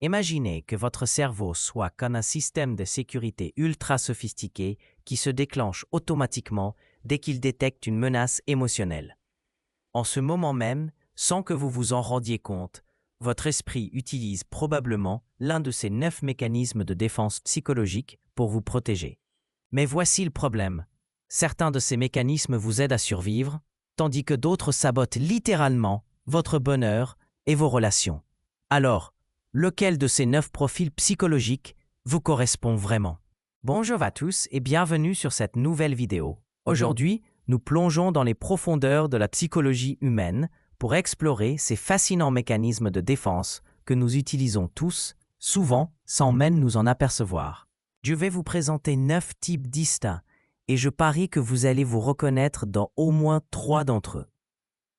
Imaginez que votre cerveau soit comme un système de sécurité ultra sophistiqué qui se déclenche automatiquement dès qu'il détecte une menace émotionnelle. En ce moment même, sans que vous vous en rendiez compte, votre esprit utilise probablement l'un de ces 9 mécanismes de défense psychologique pour vous protéger. Mais voici le problème. Certains de ces mécanismes vous aident à survivre, tandis que d'autres sabotent littéralement votre bonheur et vos relations. Alors, lequel de ces 9 profils psychologiques vous correspond vraiment? Bonjour à tous et bienvenue sur cette nouvelle vidéo. Aujourd'hui, nous plongeons dans les profondeurs de la psychologie humaine pour explorer ces fascinants mécanismes de défense que nous utilisons tous, souvent sans même nous en apercevoir. Je vais vous présenter 9 types distincts et je parie que vous allez vous reconnaître dans au moins 3 d'entre eux.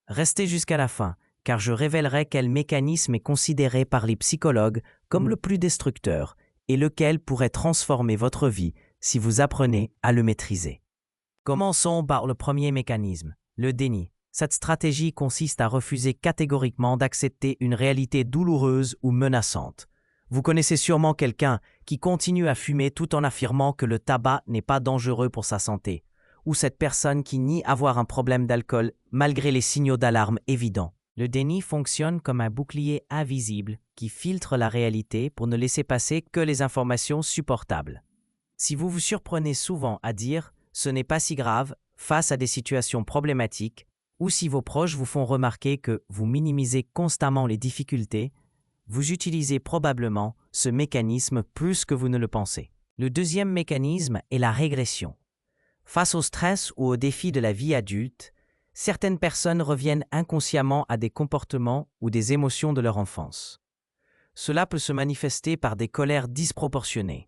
Restez jusqu'à la fin, car je révélerai quel mécanisme est considéré par les psychologues comme le plus destructeur et lequel pourrait transformer votre vie si vous apprenez à le maîtriser. Commençons par le premier mécanisme, le déni. Cette stratégie consiste à refuser catégoriquement d'accepter une réalité douloureuse ou menaçante. Vous connaissez sûrement quelqu'un qui continue à fumer tout en affirmant que le tabac n'est pas dangereux pour sa santé, ou cette personne qui nie avoir un problème d'alcool malgré les signaux d'alarme évidents. Le déni fonctionne comme un bouclier invisible qui filtre la réalité pour ne laisser passer que les informations supportables. Si vous vous surprenez souvent à dire « ce n'est pas si grave » face à des situations problématiques, ou si vos proches vous font remarquer que vous minimisez constamment les difficultés, vous utilisez probablement ce mécanisme plus que vous ne le pensez. Le deuxième mécanisme est la régression. Face au stress ou aux défis de la vie adulte, certaines personnes reviennent inconsciemment à des comportements ou des émotions de leur enfance. Cela peut se manifester par des colères disproportionnées,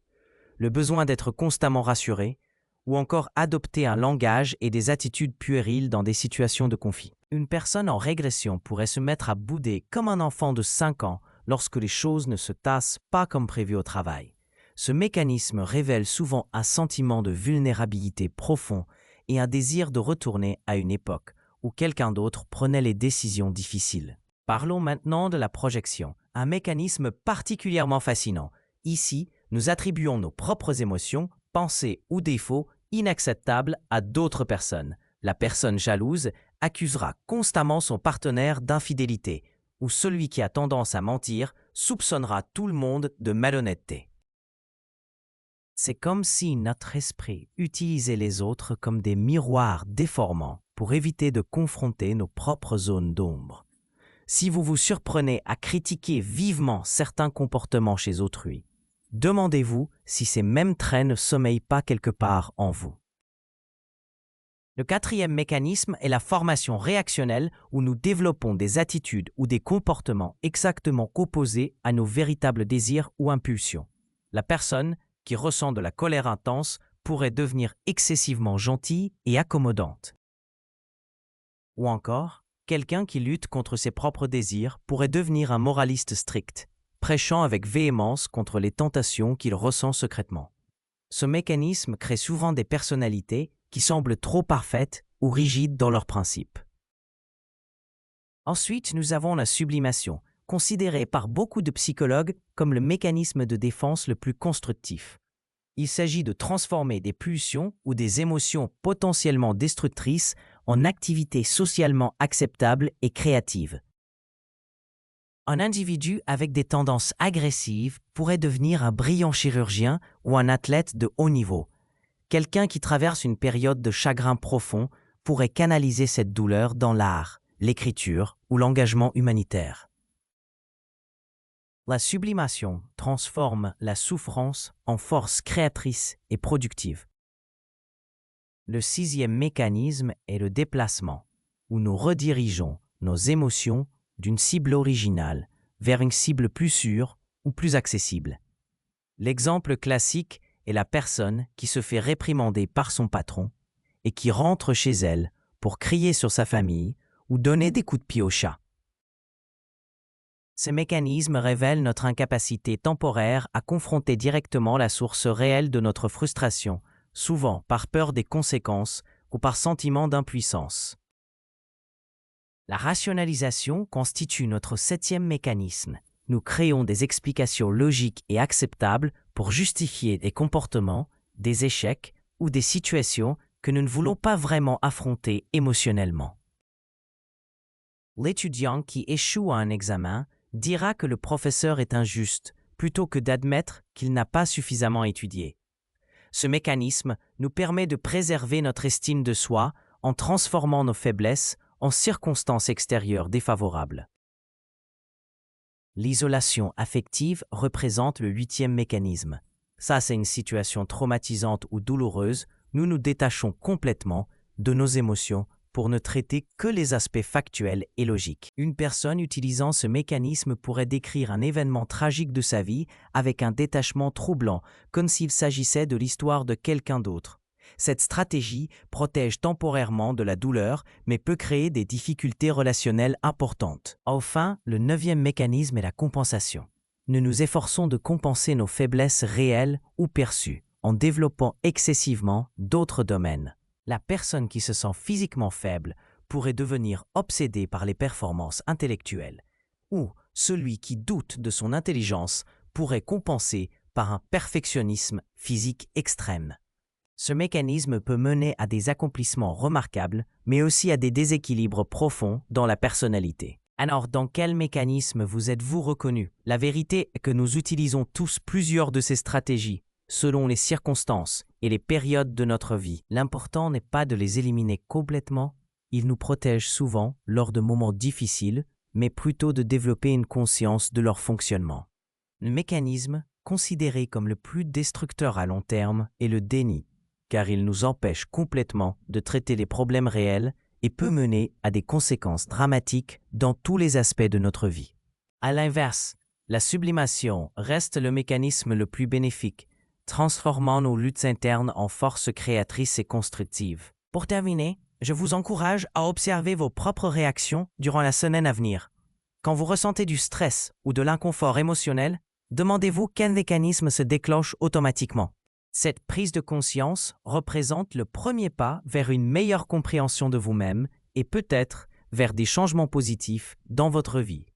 le besoin d'être constamment rassuré, ou encore adopter un langage et des attitudes puériles dans des situations de conflit. Une personne en régression pourrait se mettre à bouder comme un enfant de 5 ans lorsque les choses ne se tassent pas comme prévu au travail. Ce mécanisme révèle souvent un sentiment de vulnérabilité profond et un désir de retourner à une époque où quelqu'un d'autre prenait les décisions difficiles. Parlons maintenant de la projection, un mécanisme particulièrement fascinant. Ici, nous attribuons nos propres émotions, pensées ou défauts inacceptables à d'autres personnes. La personne jalouse accusera constamment son partenaire d'infidélité, ou celui qui a tendance à mentir soupçonnera tout le monde de malhonnêteté. C'est comme si notre esprit utilisait les autres comme des miroirs déformants pour éviter de confronter nos propres zones d'ombre. Si vous vous surprenez à critiquer vivement certains comportements chez autrui, demandez-vous si ces mêmes traits ne sommeillent pas quelque part en vous. Le quatrième mécanisme est la formation réactionnelle où nous développons des attitudes ou des comportements exactement opposés à nos véritables désirs ou impulsions. La personne qui ressent de la colère intense pourrait devenir excessivement gentille et accommodante. Ou encore, quelqu'un qui lutte contre ses propres désirs pourrait devenir un moraliste strict, prêchant avec véhémence contre les tentations qu'il ressent secrètement. Ce mécanisme crée souvent des personnalités qui semblent trop parfaites ou rigides dans leurs principes. Ensuite, nous avons la sublimation, considérée par beaucoup de psychologues comme le mécanisme de défense le plus constructif. Il s'agit de transformer des pulsions ou des émotions potentiellement destructrices en activités socialement acceptables et créatives. Un individu avec des tendances agressives pourrait devenir un brillant chirurgien ou un athlète de haut niveau. Quelqu'un qui traverse une période de chagrin profond pourrait canaliser cette douleur dans l'art, l'écriture ou l'engagement humanitaire. La sublimation transforme la souffrance en force créatrice et productive. Le sixième mécanisme est le déplacement, où nous redirigeons nos émotions d'une cible originale vers une cible plus sûre ou plus accessible. L'exemple classique est la personne qui se fait réprimander par son patron et qui rentre chez elle pour crier sur sa famille ou donner des coups de pied au chat. Ces mécanismes révèlent notre incapacité temporaire à confronter directement la source réelle de notre frustration, souvent par peur des conséquences ou par sentiment d'impuissance. La rationalisation constitue notre septième mécanisme, nous créons des explications logiques et acceptables pour justifier des comportements, des échecs ou des situations que nous ne voulons pas vraiment affronter émotionnellement. L'étudiant qui échoue à un examen dira que le professeur est injuste plutôt que d'admettre qu'il n'a pas suffisamment étudié. Ce mécanisme nous permet de préserver notre estime de soi en transformant nos faiblesses en circonstances extérieures défavorables. L'isolation affective représente le 8e mécanisme. Ça, c'est une situation traumatisante ou douloureuse, nous nous détachons complètement de nos émotions pour ne traiter que les aspects factuels et logiques. Une personne utilisant ce mécanisme pourrait décrire un événement tragique de sa vie avec un détachement troublant, comme s'il s'agissait de l'histoire de quelqu'un d'autre. Cette stratégie protège temporairement de la douleur, mais peut créer des difficultés relationnelles importantes. Enfin, le 9e mécanisme est la compensation. Nous nous efforçons de compenser nos faiblesses réelles ou perçues, en développant excessivement d'autres domaines. La personne qui se sent physiquement faible pourrait devenir obsédée par les performances intellectuelles, ou celui qui doute de son intelligence pourrait compenser par un perfectionnisme physique extrême. Ce mécanisme peut mener à des accomplissements remarquables, mais aussi à des déséquilibres profonds dans la personnalité. Alors, dans quel mécanisme vous êtes-vous reconnu? La vérité est que nous utilisons tous plusieurs de ces stratégies, selon les circonstances et les périodes de notre vie. L'important n'est pas de les éliminer complètement, ils nous protègent souvent lors de moments difficiles, mais plutôt de développer une conscience de leur fonctionnement. Le mécanisme, considéré comme le plus destructeur à long terme, est le déni, car il nous empêche complètement de traiter les problèmes réels et peut mener à des conséquences dramatiques dans tous les aspects de notre vie. À l'inverse, la sublimation reste le mécanisme le plus bénéfique, transformant nos luttes internes en forces créatrices et constructives. Pour terminer, je vous encourage à observer vos propres réactions durant la semaine à venir. Quand vous ressentez du stress ou de l'inconfort émotionnel, demandez-vous quel mécanisme se déclenche automatiquement. Cette prise de conscience représente le premier pas vers une meilleure compréhension de vous-même et peut-être vers des changements positifs dans votre vie.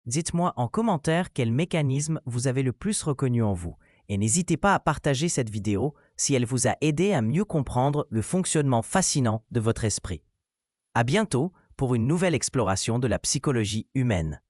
Dites-moi en commentaire quel mécanisme vous avez le plus reconnu en vous et n'hésitez pas à partager cette vidéo si elle vous a aidé à mieux comprendre le fonctionnement fascinant de votre esprit. À bientôt pour une nouvelle exploration de la psychologie humaine.